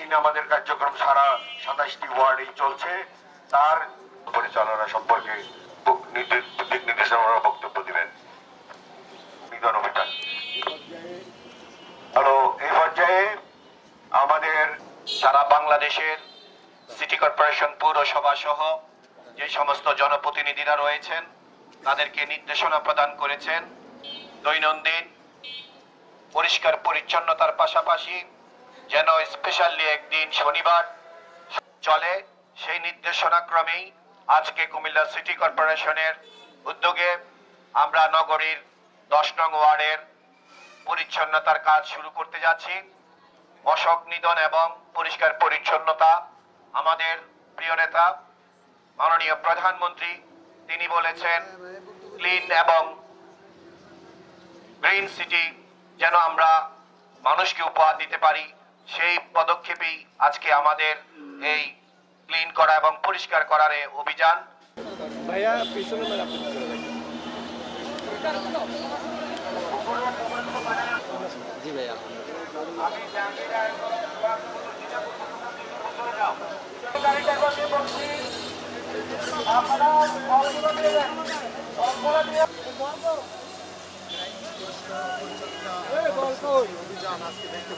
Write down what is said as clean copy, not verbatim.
দিন আমাদের কার্যক্রম সারা 27টি ওয়ার্ডেই চলছে। তার পরিচালনা সম্পর্কে দিক নির্দেশনা বক্তব্য দিবেন মিলন অভিযান। হ্যালো, এই পর্যায়ে আমাদের সারা বাংলাদেশের সিটি কর্পোরেশন পৌরসভা সহ যে সমস্ত জনপ্রতিনিধিরা রয়েছেন তাদেরকে নির্দেশনা প্রদান করেছেন দৈনন্দিন পরিষ্কার পরিচ্ছন্নতার পাশাপাশি যেন স্পেশালি একদিন শনিবার চলে, সেই নির্দেশনা ক্রমেই আজকে কুমিল্লা সিটি কর্পোরেশনের উদ্যোগে আমরা নগরীর 10 নং ওয়ার্ডের পরিচ্ছন্নতার কাজ শুরু করতে যাচ্ছি। মশক নিধন এবং পরিষ্কার পরিচ্ছন্নতা আমাদের প্রিয় নেতা মাননীয় প্রধানমন্ত্রী তিনি বলেছেন ক্লিন এবং গ্রিন সিটি যেন আমরা মানুষকে উপহার দিতে পারি, সেই পদক্ষেপেই আজকে আমাদের এই ক্লিন করা এবং পরিষ্কার করার এই অভিযান। ভাইয়া পিছনে জি ভাইয়া অভিযান আজকে দেখতে